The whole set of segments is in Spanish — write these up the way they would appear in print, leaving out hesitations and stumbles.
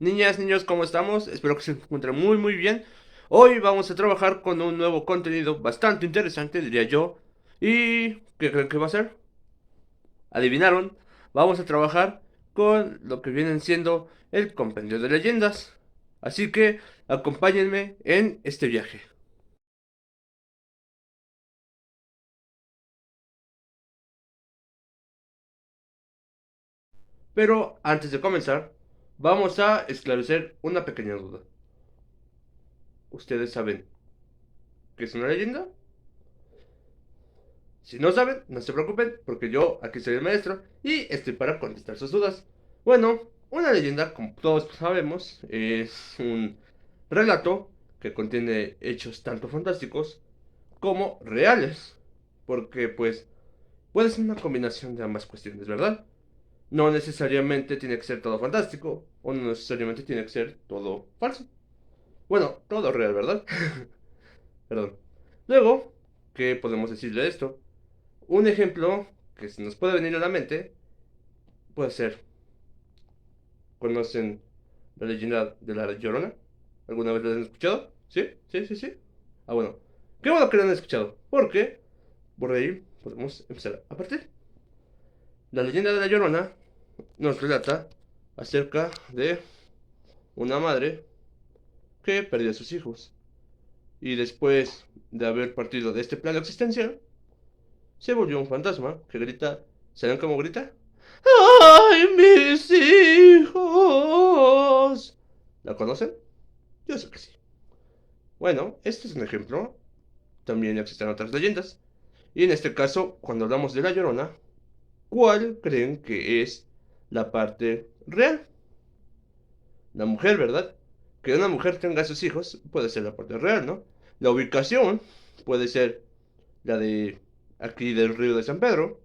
Niñas, niños, ¿cómo estamos? Espero que se encuentren muy bien. Hoy vamos a trabajar con un nuevo contenido bastante interesante, diría yo. ¿Y qué creen que va a ser? ¿Adivinaron? Vamos a trabajar con lo que vienen siendo el compendio de leyendas. Así que acompáñenme en este viaje. Pero antes de comenzar, vamos a esclarecer una pequeña duda. ¿Ustedes saben qué es una leyenda? Si no saben, no se preocupen, porque yo aquí soy el maestro y estoy para contestar sus dudas. Bueno, una leyenda, como todos sabemos, es un relato que contiene hechos tanto fantásticos como reales. Porque, pues, puede ser una combinación de ambas cuestiones, ¿verdad? No necesariamente tiene que ser todo fantástico, o no necesariamente tiene que ser todo falso. Bueno, todo real, ¿verdad? Perdón. Luego, ¿qué podemos decir de esto? Un ejemplo que se nos puede venir a la mente puede ser, ¿conocen la leyenda de la Llorona? ¿Alguna vez la han escuchado? ¿Sí? ¿Sí? ¿Sí? ¿Sí? Ah, bueno. Qué bueno que la han escuchado, porque por ahí podemos empezar a partir. La leyenda de la Llorona nos relata acerca de una madre que perdió a sus hijos y después de haber partido de este plano existencial, se volvió un fantasma que grita, ¿saben cómo grita? ¡Ay, mis hijos! ¿La conocen? Yo sé que sí. Bueno, este es un ejemplo. También existen otras leyendas. Y en este caso, cuando hablamos de la Llorona, ¿cuál creen que es la parte real? La mujer, ¿verdad? Que una mujer tenga sus hijos puede ser la parte real, ¿no? La ubicación puede ser la de aquí del río de San Pedro,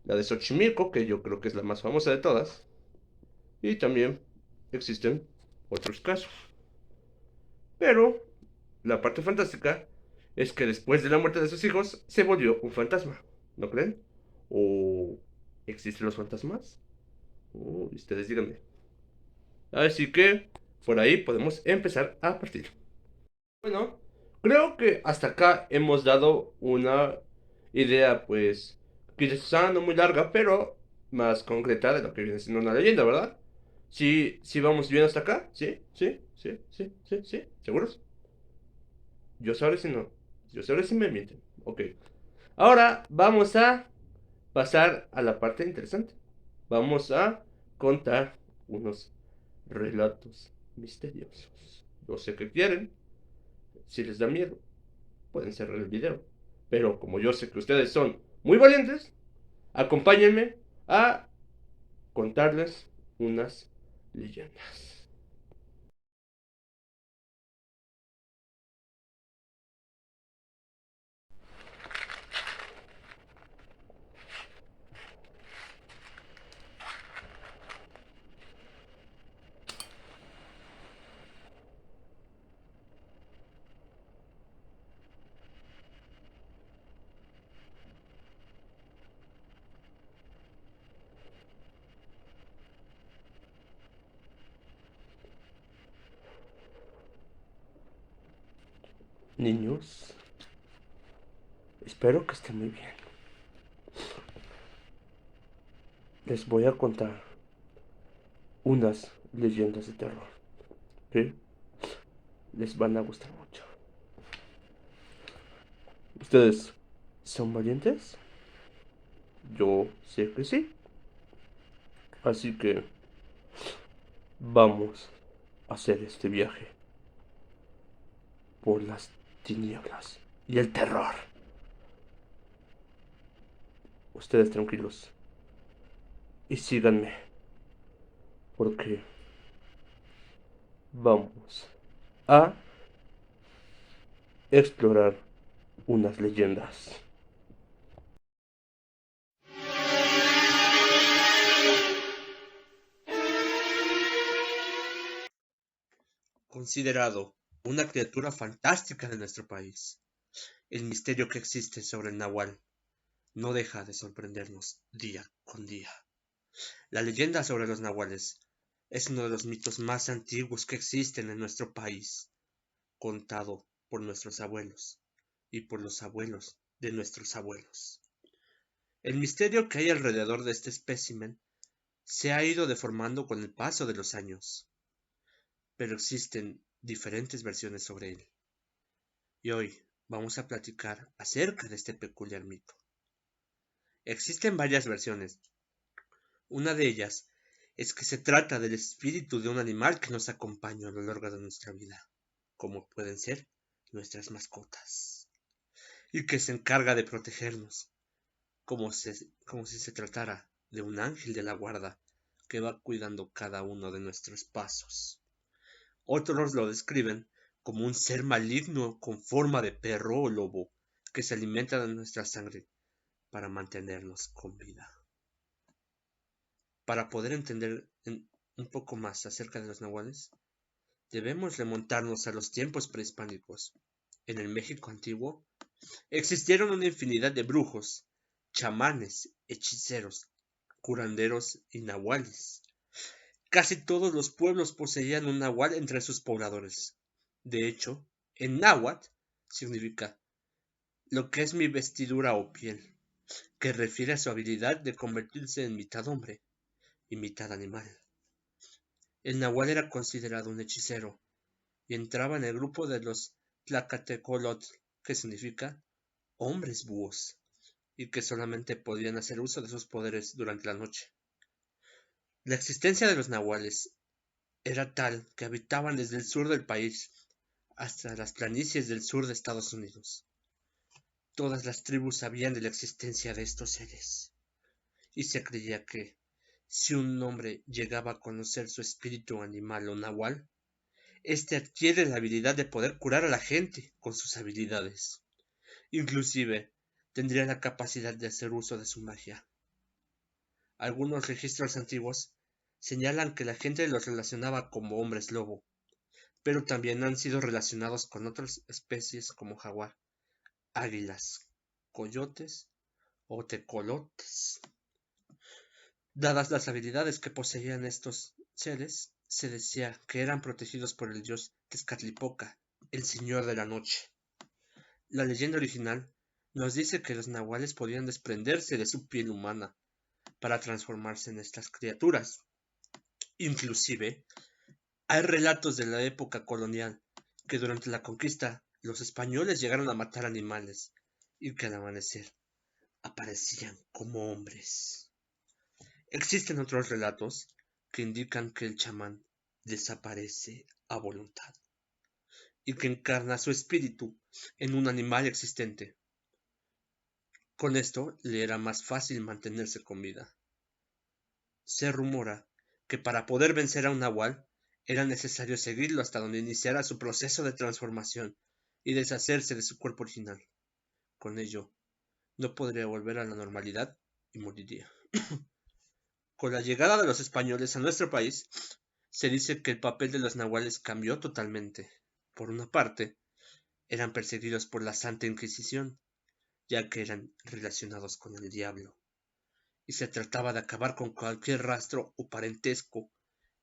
la de Xochimilco, que yo creo que es la más famosa de todas. Y también existen otros casos. Pero la parte fantástica es que después de la muerte de sus hijos se volvió un fantasma. ¿No creen? ¿O existen los fantasmas? Ustedes díganme. Así que por ahí podemos empezar a partir. Bueno, creo que hasta acá hemos dado una idea, pues, quizá no muy larga, pero más concreta de lo que viene siendo una leyenda, ¿verdad? Sí, sí vamos bien hasta acá. ¿Sí? ¿Sí? ¿Sí? ¿Sí? ¿Sí? ¿Sí? ¿Seguros? Yo sabré si no. Yo sabré si me mienten. Ok. Ahora vamos a pasar a la parte interesante. Vamos a contar unos relatos misteriosos. Yo sé que quieren. Si les da miedo, pueden cerrar el video. Pero como yo sé que ustedes son muy valientes, acompáñenme a contarles unas leyendas. Niños, espero que estén muy bien. Les voy a contar unas leyendas de terror que les van a gustar mucho. ¿Ustedes son valientes? Yo sé que sí. Así que vamos a hacer este viaje por las tinieblas y el terror. Ustedes tranquilos y síganme porque vamos a explorar unas leyendas. Considerado una criatura fantástica de nuestro país, el misterio que existe sobre el Nahual no deja de sorprendernos día con día. La leyenda sobre los nahuales Es uno de los mitos más antiguos que existen en nuestro país, contado por nuestros abuelos y por los abuelos de nuestros abuelos. El misterio que hay alrededor de este espécimen se ha ido deformando con el paso de los años, pero existen diferentes versiones sobre él. Y hoy vamos a platicar acerca de este peculiar mito. Existen varias versiones. Una de ellas es que se trata del espíritu de un animal que nos acompaña a lo largo de nuestra vida, como pueden ser nuestras mascotas, y que se encarga de protegernos, como si se tratara de un ángel de la guarda que va cuidando cada uno de nuestros pasos. Otros lo describen como un ser maligno con forma de perro o lobo que se alimenta de nuestra sangre para mantenernos con vida. Para poder entender un poco más acerca de los nahuales, debemos remontarnos a los tiempos prehispánicos. En el México antiguo existieron una infinidad de brujos, chamanes, hechiceros, curanderos y nahuales. Casi todos los pueblos poseían un nahual entre sus pobladores. De hecho, en náhuatl significa lo que es mi vestidura o piel, que refiere a su habilidad de convertirse en mitad hombre y mitad animal. El nahual era considerado un hechicero y entraba en el grupo de los tlacatecolotl, que significa hombres búhos, y que solamente podían hacer uso de sus poderes durante la noche. La existencia de los nahuales era tal que habitaban desde el sur del país hasta las planicies del sur de Estados Unidos. Todas las tribus sabían de la existencia de estos seres, y se creía que, si un hombre llegaba a conocer su espíritu animal o nahual, éste adquiere la habilidad de poder curar a la gente con sus habilidades. Inclusive, tendría la capacidad de hacer uso de su magia. Algunos registros antiguos señalan que la gente los relacionaba como hombres lobo, pero también han sido relacionados con otras especies como jaguar, águilas, coyotes o tecolotes. Dadas las habilidades que poseían estos seres, se decía que eran protegidos por el dios Tezcatlipoca, el señor de la noche. La leyenda original nos dice que los nahuales podían desprenderse de su piel humana para transformarse en estas criaturas. Inclusive, hay relatos de la época colonial que durante la conquista los españoles llegaron a matar animales y que al amanecer aparecían como hombres. Existen otros relatos que indican que el chamán desaparece a voluntad y que encarna su espíritu en un animal existente. Con esto le era más fácil mantenerse con vida. Se rumora que para poder vencer a un nahual era necesario seguirlo hasta donde iniciara su proceso de transformación y deshacerse de su cuerpo original. Con ello, no podría volver a la normalidad y moriría. Con la llegada de los españoles a nuestro país, se dice que el papel de los nahuales cambió totalmente. Por una parte, eran perseguidos por la Santa Inquisición, ya que eran relacionados con el diablo, y se trataba de acabar con cualquier rastro o parentesco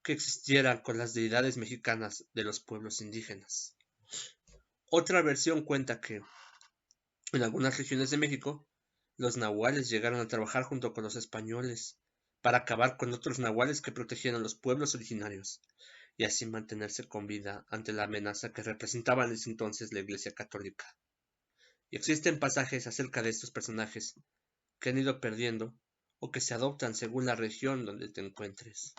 que existiera con las deidades mexicanas de los pueblos indígenas. Otra versión cuenta que, en algunas regiones de México, los nahuales llegaron a trabajar junto con los españoles para acabar con otros nahuales que protegían a los pueblos originarios y así mantenerse con vida ante la amenaza que representaba en ese entonces la Iglesia Católica. Y existen pasajes acerca de estos personajes que han ido perdiendo o que se adoptan según la región donde te encuentres.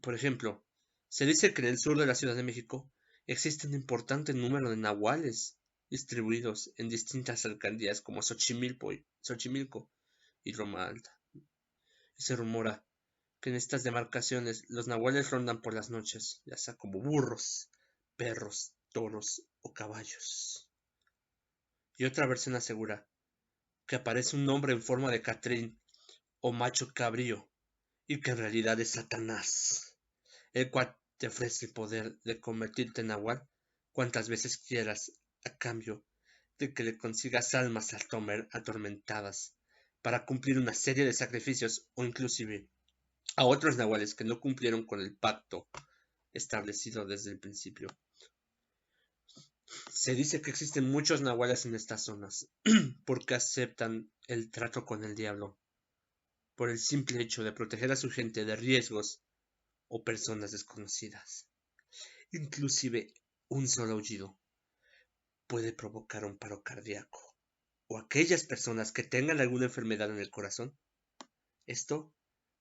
Por ejemplo, se dice que en el sur de la Ciudad de México existe un importante número de nahuales distribuidos en distintas alcaldías como Xochimilco y Roma Alta. Y se rumora que en estas demarcaciones los nahuales rondan por las noches, ya sea como burros, perros, toros o caballos. Y otra versión asegura que aparece un hombre en forma de Catrín o macho cabrío y que en realidad es Satanás, el cual te ofrece el poder de convertirte en nahual cuantas veces quieras a cambio de que le consigas almas atormentadas para cumplir una serie de sacrificios o inclusive a otros nahuales que no cumplieron con el pacto establecido desde el principio. Se dice que existen muchos nahuales en estas zonas porque aceptan el trato con el diablo por el simple hecho de proteger a su gente de riesgos o personas desconocidas. Inclusive un solo aullido puede provocar un paro cardíaco o aquellas personas que tengan alguna enfermedad en el corazón. Esto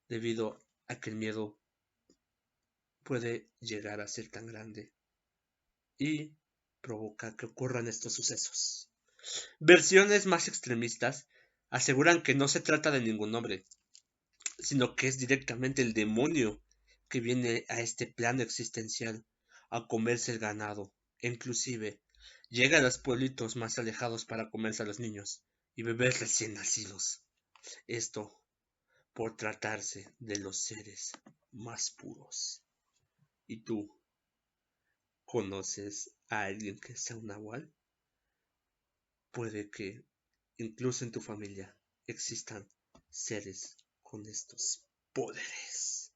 debido a que el miedo puede llegar a ser tan grande y provoca que ocurran estos sucesos. Versiones más extremistas aseguran que no se trata de ningún hombre, sino que es directamente el demonio que viene a este plano existencial a comerse el ganado, e inclusive llega a los pueblitos más alejados para comerse a los niños y bebés recién nacidos. Esto por tratarse de los seres más puros. ¿Y tú conoces a alguien que sea un nahual? Puede que incluso en tu familia existan seres con estos poderes.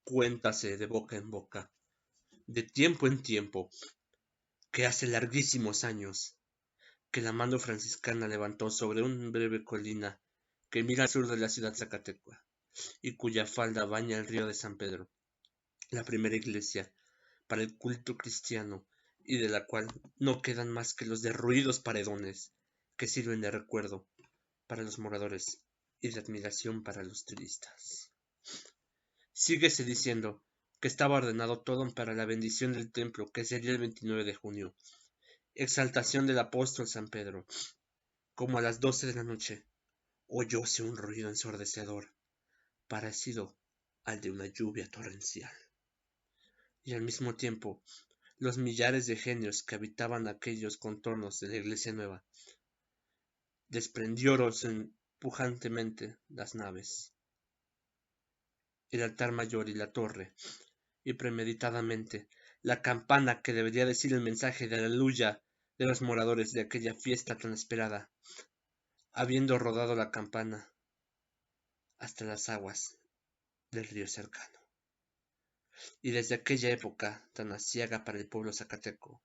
Cuéntase de boca en boca, de tiempo en tiempo, que hace larguísimos años que la mano franciscana levantó sobre una breve colina que mira al sur de la ciudad Zacatecua y cuya falda baña el río de San Pedro, la primera iglesia para el culto cristiano y de la cual no quedan más que los derruidos paredones que sirven de recuerdo para los moradores y de admiración para los turistas. Síguese diciendo que estaba ordenado todo para la bendición del templo, que sería el 29 de junio, exaltación del apóstol San Pedro. Como a las 12 de la noche, oyóse un ruido ensordecedor, parecido al de una lluvia torrencial. Y al mismo tiempo, los millares de genios que habitaban aquellos contornos de la iglesia nueva desprendióronse pujantemente las naves, el altar mayor y la torre, y premeditadamente la campana que debería decir el mensaje de aleluya de los moradores de aquella fiesta tan esperada, habiendo rodado la campana hasta las aguas del río cercano. Y desde aquella época tan aciaga para el pueblo zacateco,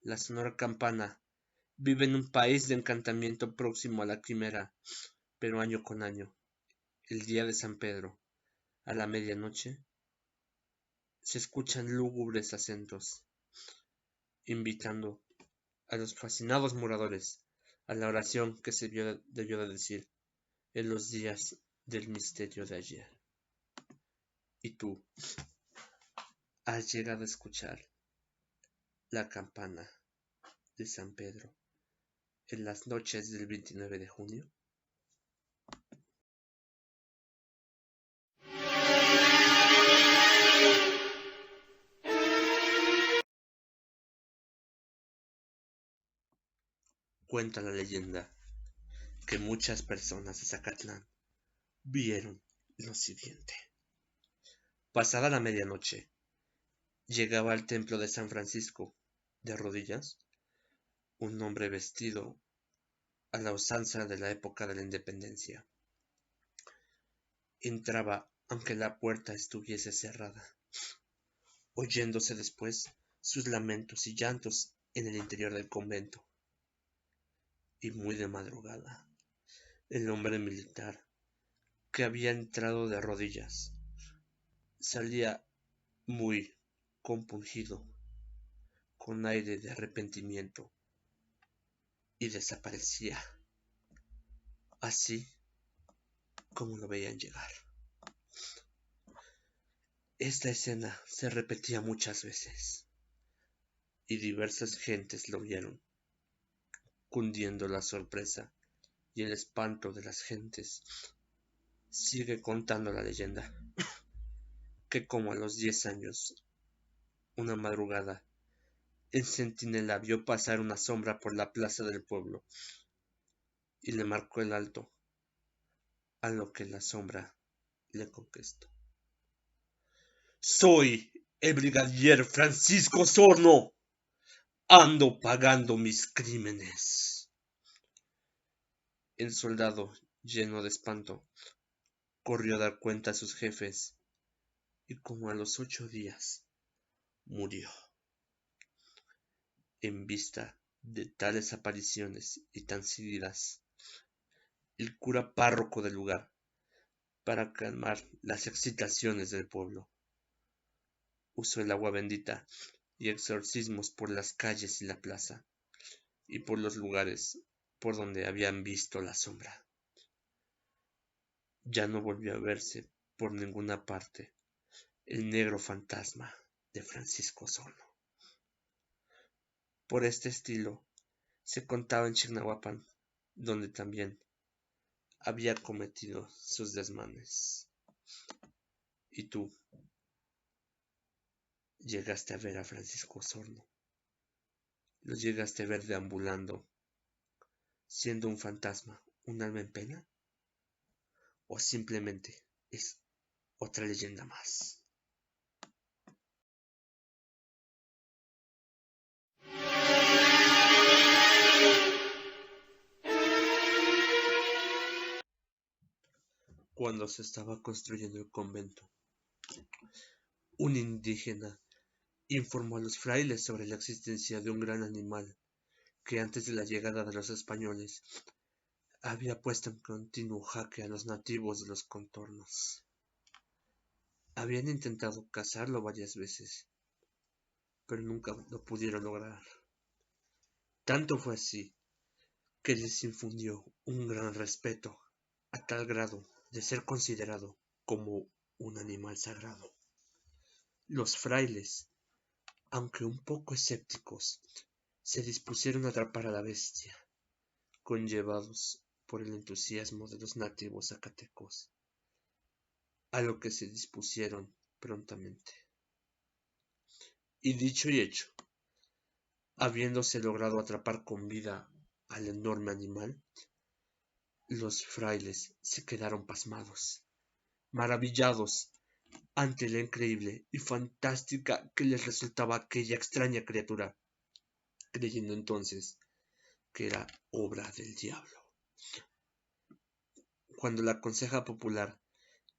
la sonora campana vive en un país de encantamiento próximo a la quimera, pero año con año, el día de San Pedro, a la medianoche, se escuchan lúgubres acentos, invitando a los fascinados moradores a la oración que se debió de decir en los días del misterio de ayer. ¿Y tú has llegado a escuchar la campana de San Pedro en las noches del 29 de junio? Cuenta la leyenda que muchas personas de Zacatlán vieron lo siguiente. Pasada la medianoche, llegaba al templo de San Francisco, de rodillas, un hombre vestido a la usanza de la época de la independencia. Entraba aunque la puerta estuviese cerrada, oyéndose después sus lamentos y llantos en el interior del convento. Y muy de madrugada, el hombre militar, que había entrado de rodillas, salía muy compungido, con aire de arrepentimiento, y desaparecía, así como lo veían llegar. Esta escena se repetía muchas veces, y diversas gentes lo vieron, cundiendo la sorpresa y el espanto de las gentes. Sigue contando la leyenda que como a los 10 años, una madrugada, el centinela vio pasar una sombra por la plaza del pueblo y le marcó el alto, a lo que la sombra le contestó: «Soy el brigadier Francisco Sorno, ando pagando mis crímenes. El soldado, lleno de espanto, corrió a dar cuenta a sus jefes y como a los 8 días murió. En vista de tales apariciones y tan seguidas, el cura párroco del lugar, para calmar las excitaciones del pueblo, usó el agua bendita y exorcismos por las calles y la plaza, y por los lugares por donde habían visto la sombra. Ya no volvió a verse por ninguna parte el negro fantasma de Francisco Osorno. Por este estilo se contaba en Chignahuapan, donde también había cometido sus desmanes. ¿Y tú llegaste a ver a Francisco Osorno? ¿Lo llegaste a ver deambulando, siendo un fantasma, un alma en pena? ¿O simplemente es otra leyenda más? Cuando se estaba construyendo el convento, un indígena informó a los frailes sobre la existencia de un gran animal que antes de la llegada de los españoles había puesto en continuo jaque a los nativos de los contornos. Habían intentado cazarlo varias veces, pero nunca lo pudieron lograr. Tanto fue así que les infundió un gran respeto, a tal grado de ser considerado como un animal sagrado. Los frailes, aunque un poco escépticos, se dispusieron a atrapar a la bestia, conllevados por el entusiasmo de los nativos zacatecos, a lo que se dispusieron prontamente. Y dicho y hecho, habiéndose logrado atrapar con vida al enorme animal, los frailes se quedaron pasmados, maravillados ante la increíble y fantástica que les resultaba aquella extraña criatura, creyendo entonces que era obra del diablo. Cuando la conseja popular,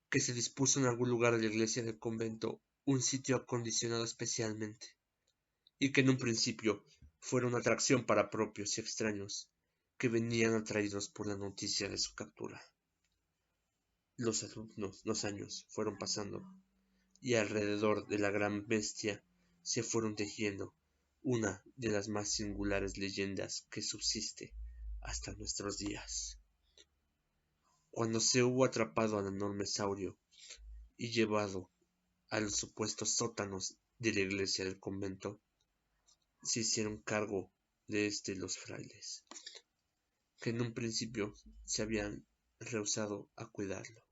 que se dispuso en algún lugar de la iglesia del convento, un sitio acondicionado especialmente, y que en un principio fuera una atracción para propios y extraños, que venían atraídos por la noticia de su captura. Los años fueron pasando, y alrededor de la gran bestia se fueron tejiendo una de las más singulares leyendas que subsiste hasta nuestros días. Cuando se hubo atrapado al enorme saurio y llevado a los supuestos sótanos de la iglesia del convento, se hicieron cargo de los frailes, que en un principio se habían rehusado a cuidarlo.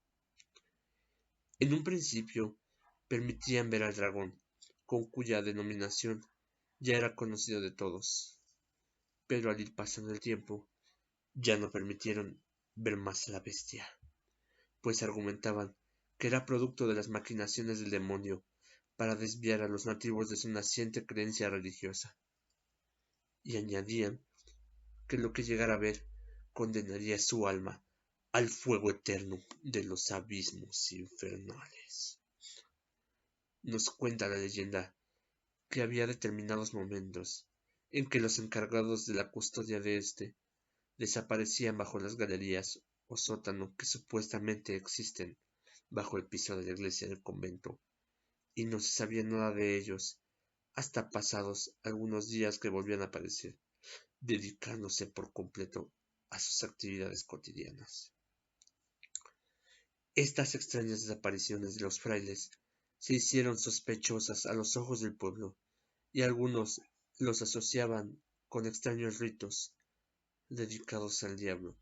En un principio permitían ver al dragón, con cuya denominación ya era conocido de todos, pero al ir pasando el tiempo ya no permitieron ver más a la bestia, pues argumentaban que era producto de las maquinaciones del demonio para desviar a los nativos de su naciente creencia religiosa, y añadían que lo que llegara a ver condenaría su alma al fuego eterno de los abismos infernales. Nos cuenta la leyenda que había determinados momentos en que los encargados de la custodia de desaparecían bajo las galerías o sótano que supuestamente existen bajo el piso de la iglesia del convento, y no se sabía nada de ellos hasta pasados algunos días que volvían a aparecer, dedicándose por completo a sus actividades cotidianas. Estas extrañas desapariciones de los frailes se hicieron sospechosas a los ojos del pueblo, y algunos los asociaban con extraños ritos dedicados al diablo,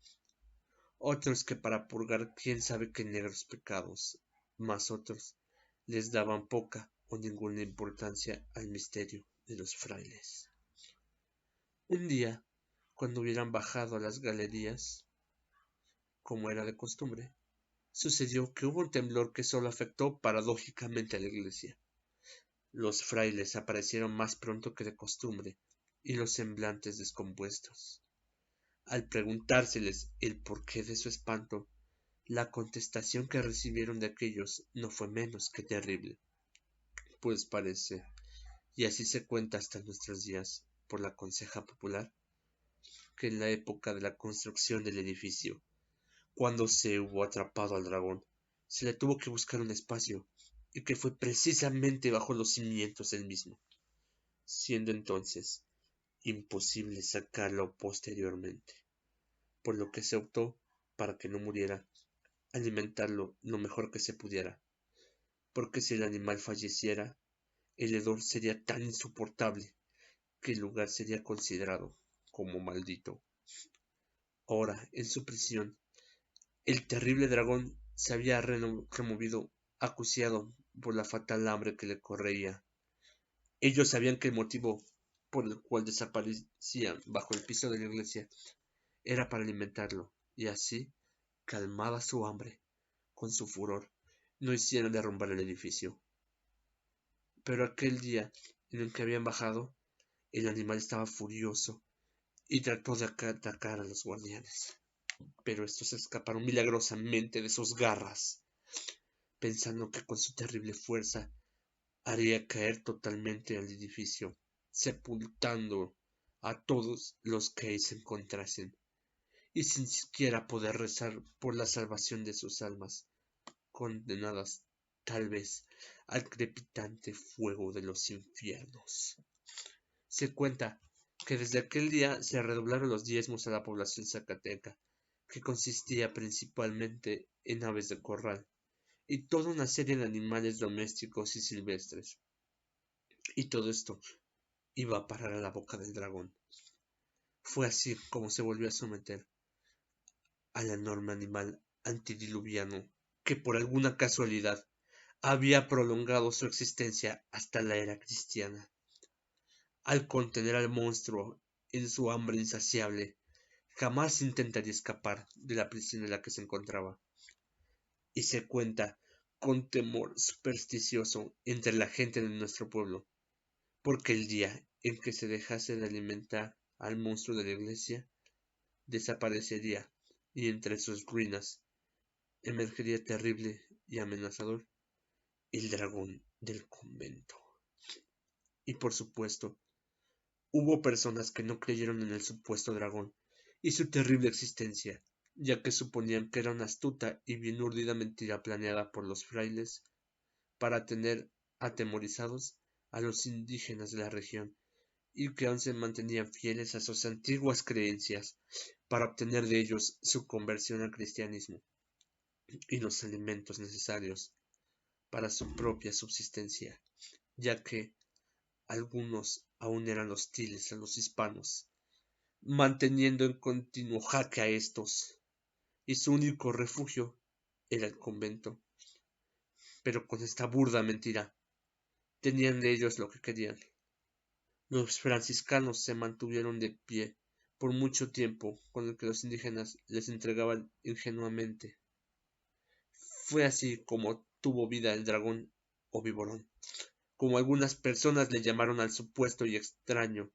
otros que para purgar quién sabe qué negros pecados, mas otros les daban poca o ninguna importancia al misterio de los frailes. Un día, cuando hubieran bajado a las galerías, como era de costumbre, sucedió que hubo un temblor que solo afectó paradójicamente a la iglesia. Los frailes aparecieron más pronto que de costumbre, y los semblantes descompuestos. Al preguntárseles el porqué de su espanto, la contestación que recibieron de aquellos no fue menos que terrible, pues parece, y así se cuenta hasta nuestros días por la conseja popular, que en la época de la construcción del edificio, cuando se hubo atrapado al dragón, se le tuvo que buscar un espacio, y que fue precisamente bajo los cimientos del mismo, siendo entonces imposible sacarlo posteriormente, por lo que se optó, para que no muriera, alimentarlo lo mejor que se pudiera, porque si el animal falleciera, el hedor sería tan insoportable que el lugar sería considerado como maldito. Ahora, en su prisión, el terrible dragón se había removido, acuciado por la fatal hambre que le correía. Ellos sabían que el motivo por el cual desaparecían bajo el piso de la iglesia era para alimentarlo, y así, calmada su hambre, con su furor, no hicieron derrumbar el edificio. Pero aquel día en el que habían bajado, el animal estaba furioso y trató de atacar a los guardianes. Pero estos escaparon milagrosamente de sus garras, pensando que con su terrible fuerza haría caer totalmente al edificio, sepultando a todos los que ahí se encontrasen, y sin siquiera poder rezar por la salvación de sus almas, condenadas tal vez al crepitante fuego de los infiernos. Se cuenta que desde aquel día se redoblaron los diezmos a la población zacateca, que consistía principalmente en aves de corral, y toda una serie de animales domésticos y silvestres. Y todo esto iba a parar a la boca del dragón. Fue así como se volvió a someter al enorme animal antediluviano, que por alguna casualidad había prolongado su existencia hasta la era cristiana. Al contener al monstruo en su hambre insaciable, jamás intentaría escapar de la prisión en la que se encontraba, y se cuenta con temor supersticioso entre la gente de nuestro pueblo, porque el día en que se dejase de alimentar al monstruo de la iglesia, desaparecería, y entre sus ruinas emergería terrible y amenazador el dragón del convento. Y por supuesto, hubo personas que no creyeron en el supuesto dragón y su terrible existencia, ya que suponían que era una astuta y bien urdida mentira planeada por los frailes para tener atemorizados a los indígenas de la región, y que aún se mantenían fieles a sus antiguas creencias para obtener de ellos su conversión al cristianismo y los alimentos necesarios para su propia subsistencia, ya que algunos aún eran hostiles a los hispanos, manteniendo en continuo jaque a estos, y su único refugio era el convento. Pero con esta burda mentira tenían de ellos lo que querían. Los franciscanos se mantuvieron de pie por mucho tiempo con el que los indígenas les entregaban ingenuamente. Fue así como tuvo vida el dragón o viborón, como algunas personas le llamaron al supuesto y extraño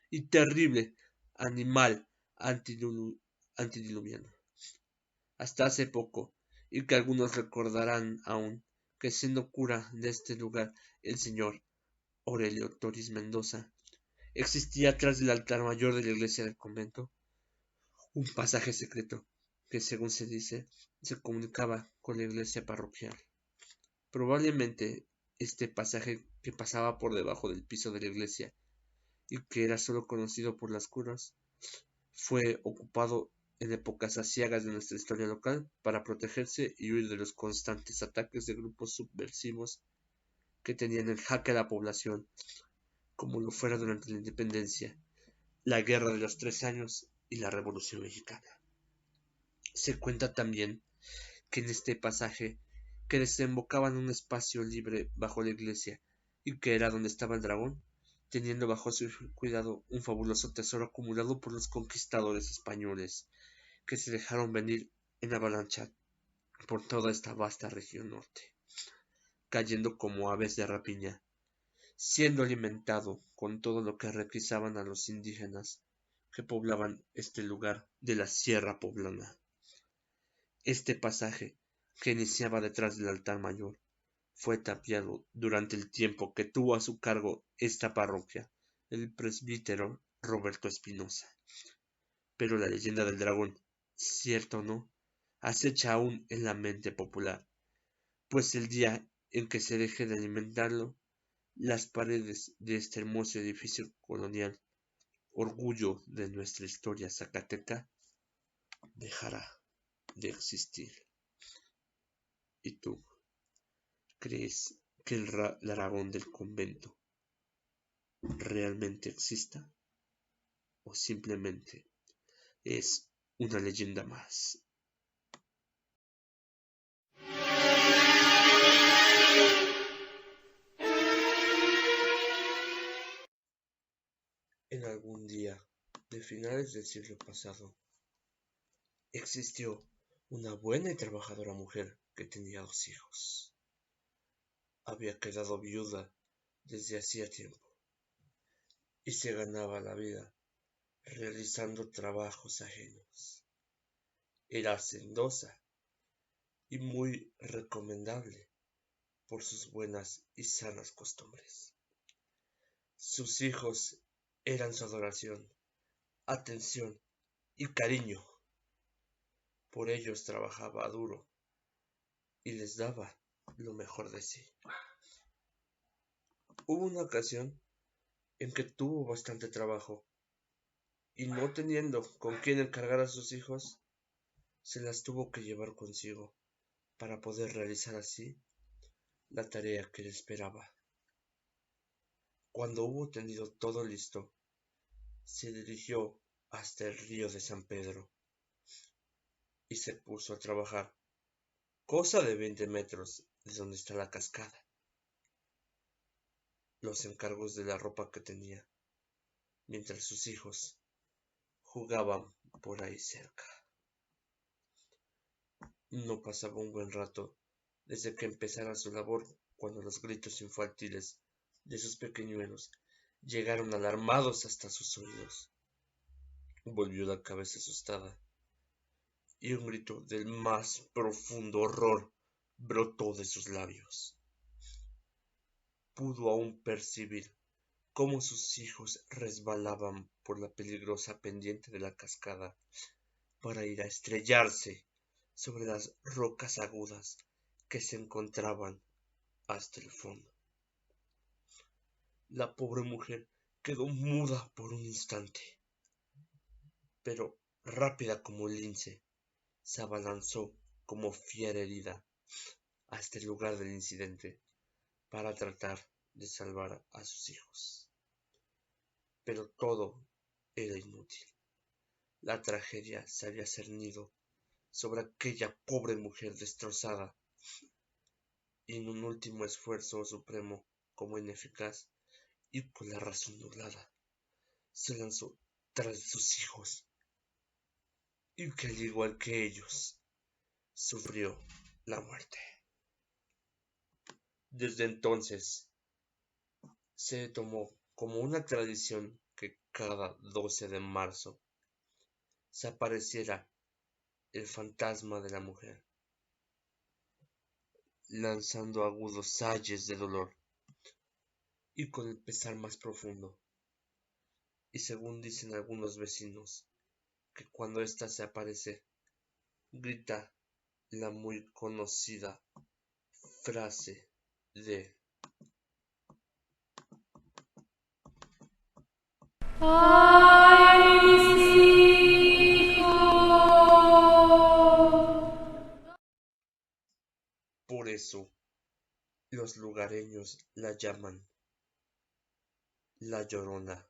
y terrible animal antediluviano, hasta hace poco, y que algunos recordarán aún, que siendo cura de este lugar el señor Aurelio Toris Mendoza, existía atrás del altar mayor de la iglesia del convento un pasaje secreto que, según se dice, se comunicaba con la iglesia parroquial. Probablemente este pasaje, que pasaba por debajo del piso de la iglesia y que era solo conocido por las curas, fue ocupado en épocas aciagas de nuestra historia local para protegerse y huir de los constantes ataques de grupos subversivos que tenían en jaque a la población, como lo fuera durante la independencia, la Guerra de los 3 años y la Revolución Mexicana. Se cuenta también que en este pasaje, que desembocaba en un espacio libre bajo la iglesia y que era donde estaba el dragón, teniendo bajo su cuidado un fabuloso tesoro acumulado por los conquistadores españoles, que se dejaron venir en avalancha por toda esta vasta región norte, cayendo como aves de rapiña, siendo alimentado con todo lo que requisaban a los indígenas que poblaban este lugar de la Sierra Poblana. Este pasaje, que iniciaba detrás del altar mayor, fue tapiado durante el tiempo que tuvo a su cargo esta parroquia el presbítero Roberto Espinosa. Pero la leyenda del dragón, cierto o no, acecha aún en la mente popular, pues el día en que se deje de alimentarlo, las paredes de este hermoso edificio colonial, orgullo de nuestra historia zacateca, dejará de existir. ¿Y tú crees que el dragón del convento realmente exista o simplemente es una leyenda más? En algún día de finales del siglo pasado existió una buena y trabajadora mujer que tenía 2 hijos. Había quedado viuda desde hacía tiempo y se ganaba la vida realizando trabajos ajenos. Era hacendosa y muy recomendable por sus buenas y sanas costumbres. Sus hijos eran su adoración, atención y cariño. Por ellos trabajaba duro y les daba lo mejor de sí. Hubo una ocasión en que tuvo bastante trabajo y no teniendo con quién encargar a sus hijos, se las tuvo que llevar consigo para poder realizar así la tarea que le esperaba. Cuando hubo tenido todo listo, se dirigió hasta el río de San Pedro y se puso a trabajar, cosa de 20 metros de donde está la cascada. Los encargos de la ropa que tenía, mientras sus hijos jugaban por ahí cerca. No pasaba un buen rato desde que empezara su labor cuando los gritos infantiles de sus pequeñuelos llegaron alarmados hasta sus oídos. Volvió la cabeza asustada y un grito del más profundo horror brotó de sus labios. Pudo aún percibir cómo sus hijos resbalaban por la peligrosa pendiente de la cascada para ir a estrellarse sobre las rocas agudas que se encontraban hasta el fondo. La pobre mujer quedó muda por un instante, pero rápida como un lince, se abalanzó como fiera herida hasta el lugar del incidente para tratar de salvar a sus hijos. Pero todo era inútil. La tragedia se había cernido sobre aquella pobre mujer destrozada y en un último esfuerzo supremo como ineficaz y con la razón nublada, se lanzó tras sus hijos y que al igual que ellos sufrió la muerte. Desde entonces se tomó como una tradición que cada 12 de marzo se apareciera el fantasma de la mujer, lanzando agudos ayes de dolor y con el pesar más profundo. Y según dicen algunos vecinos, que cuando ésta se aparece, grita la muy conocida frase de ¡Ay, mis hijos! por eso los lugareños la llaman la Llorona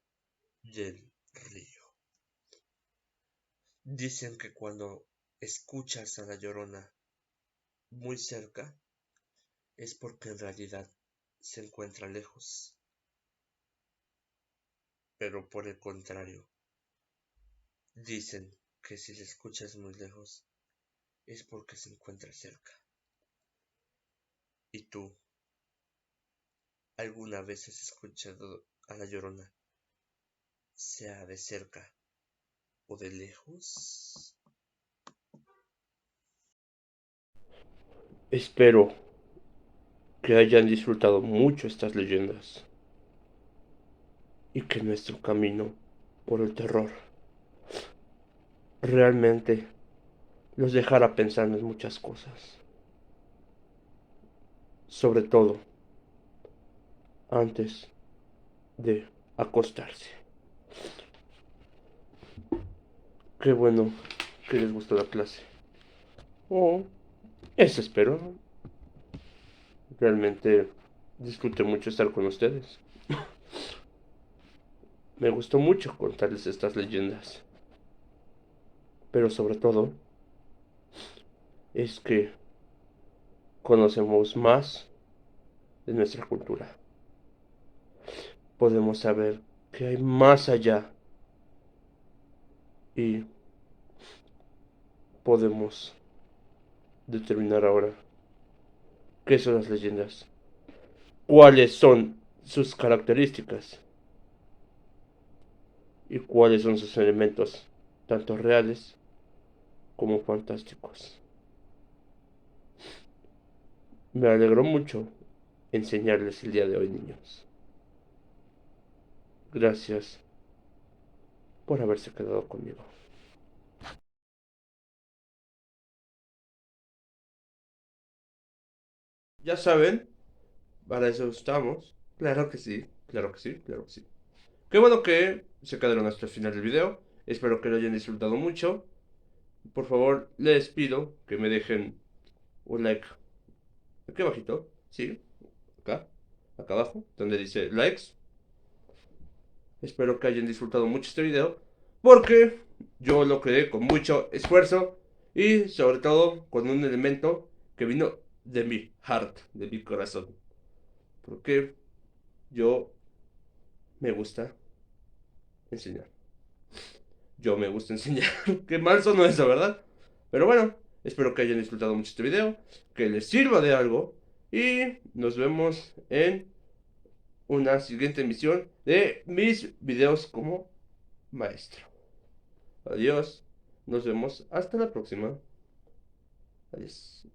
del Río. Dicen que cuando escuchas a la Llorona muy cerca es porque en realidad se encuentra lejos, pero por el contrario, dicen que si la escuchas muy lejos es porque se encuentra cerca. ¿Y tú ¿Alguna vez has escuchado a la Llorona? Sea de cerca o de lejos. Espero que hayan disfrutado mucho estas leyendas y que nuestro camino por el terror realmente los dejara pensando en muchas cosas. Sobre todo antes de acostarse. Qué bueno que les gustó la clase. Oh, eso espero. Realmente disfruté mucho estar con ustedes. Me gustó mucho contarles estas leyendas. Pero sobre todo es que conocemos más de nuestra cultura. Podemos saber que hay más allá y podemos determinar ahora qué son las leyendas, cuáles son sus características y cuáles son sus elementos, tanto reales como fantásticos. Me alegró mucho enseñarles el día de hoy, niños. Gracias por haberse quedado conmigo. Ya saben, para eso estamos. Claro que sí, claro que sí, claro que sí. Qué bueno que se quedaron hasta el final del video. Espero que lo hayan disfrutado mucho. Por favor, les pido que me dejen un like aquí abajito. Sí, acá, acá abajo, donde dice likes. Espero que hayan disfrutado mucho este video. Porque yo lo creé con mucho esfuerzo. Y sobre todo con un elemento que vino de mi heart, de mi corazón. Porque yo me gusta enseñar. Yo me gusta enseñar. Qué mal sonó eso, ¿verdad? Pero bueno, espero que hayan disfrutado mucho este video, que les sirva de algo y nos vemos en una siguiente emisión de mis videos como maestro. Adiós, nos vemos hasta la próxima. Adiós.